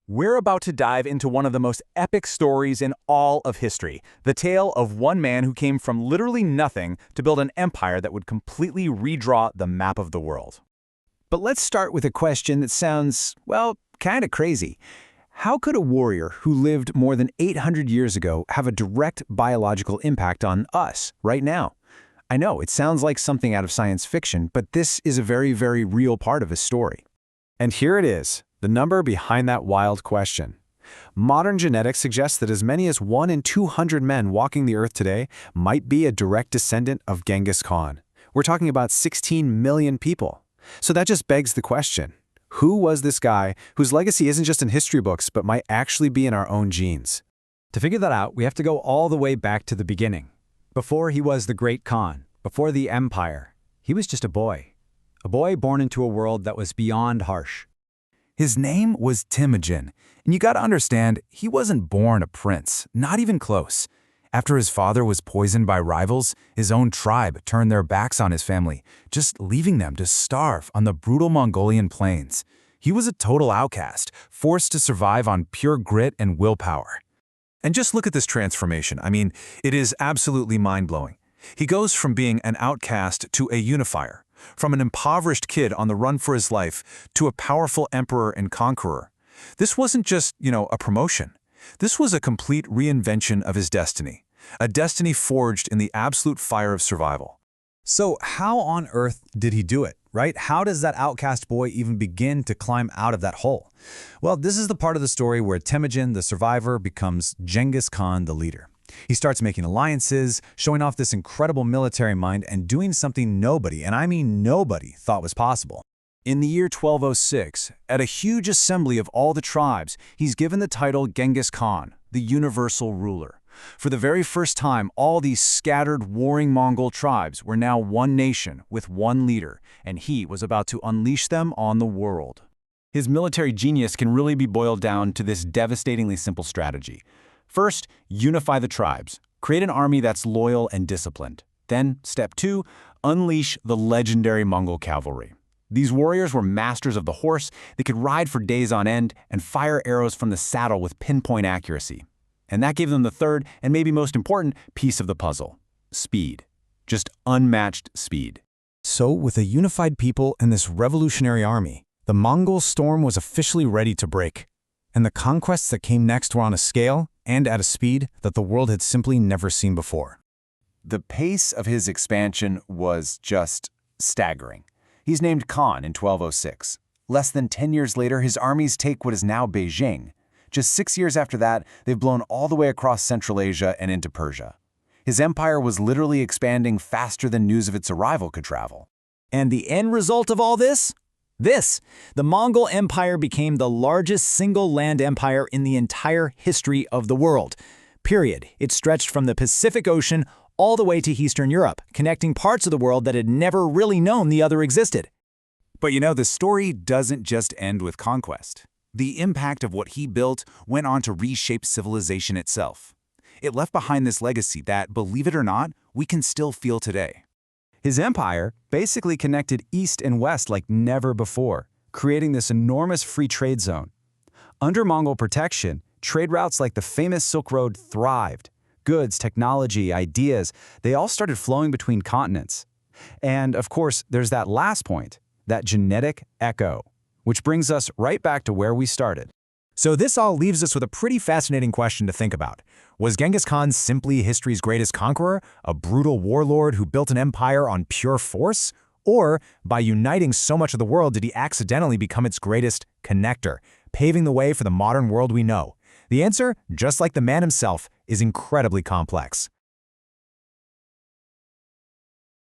We're about to dive into one of the most epic stories in all of history, the tale of one man who came from literally nothing to build an empire that would completely redraw the map of the world. But let's start with a question that sounds, well, kind of crazy. How could a warrior who lived more than 800 years ago have a direct biological impact on us right now? I know, it sounds like something out of science fiction, but this is a very, very real part of his story. And here it is, the number behind that wild question. Modern genetics suggests that as many as 1 in 200 men walking the earth today might be a direct descendant of Genghis Khan. We're talking about 16 million people. So that just begs the question, who was this guy whose legacy isn't just in history books but might actually be in our own genes? To figure that out, we have to go all the way back to the beginning. Before he was the great Khan, before the empire, he was just a boy born into a world that was beyond harsh. His name was Temujin, and you gotta understand, he wasn't born a prince, not even close. After his father was poisoned by rivals, his own tribe turned their backs on his family, just leaving them to starve on the brutal Mongolian plains. He was a total outcast, forced to survive on pure grit and willpower. And just look at this transformation. I mean, it is absolutely mind-blowing. He goes from being an outcast to a unifier, from an impoverished kid on the run for his life to a powerful emperor and conqueror. This wasn't just, a promotion. This was a complete reinvention of his destiny, a destiny forged in the absolute fire of survival. So how on earth did he do it, right? How does that outcast boy even begin to climb out of that hole? Well, this is the part of the story where Temujin, the survivor, becomes Genghis Khan, the leader. He starts making alliances, showing off this incredible military mind and doing something nobody, and I mean nobody, thought was possible. In the year 1206, at a huge assembly of all the tribes, he's given the title Genghis Khan, the universal ruler. For the very first time, all these scattered, warring Mongol tribes were now one nation with one leader, and he was about to unleash them on the world. His military genius can really be boiled down to this devastatingly simple strategy. First, unify the tribes. Create an army that's loyal and disciplined. Then, step 2, unleash the legendary Mongol cavalry. These warriors were masters of the horse. They could ride for days on end and fire arrows from the saddle with pinpoint accuracy. And that gave them the third, and maybe most important, piece of the puzzle: speed. Just unmatched speed. So, with a unified people and this revolutionary army, the Mongol storm was officially ready to break. And the conquests that came next were on a scale and at a speed that the world had simply never seen before. The pace of his expansion was just staggering. He's named Khan in 1206. Less than 10 years later, his armies take what is now Beijing. Just 6 years after that, they've blown all the way across Central Asia and into Persia. His empire was literally expanding faster than news of its arrival could travel. And the end result of all this? The Mongol Empire became the largest single land empire in the entire history of the world. Period. It stretched from the Pacific Ocean all the way to Eastern Europe, connecting parts of the world that had never really known the other existed. But the story doesn't just end with conquest. The impact of what he built went on to reshape civilization itself. It left behind this legacy that, believe it or not, we can still feel today. His empire basically connected east and west like never before, creating this enormous free trade zone. Under Mongol protection, trade routes like the famous Silk Road thrived. Goods, technology, ideas, they all started flowing between continents. And of course, there's that last point, that genetic echo, which brings us right back to where we started. So this all leaves us with a pretty fascinating question to think about. Was Genghis Khan simply history's greatest conqueror, a brutal warlord who built an empire on pure force? Or, by uniting so much of the world, did he accidentally become its greatest connector, paving the way for the modern world we know? The answer, just like the man himself, is incredibly complex.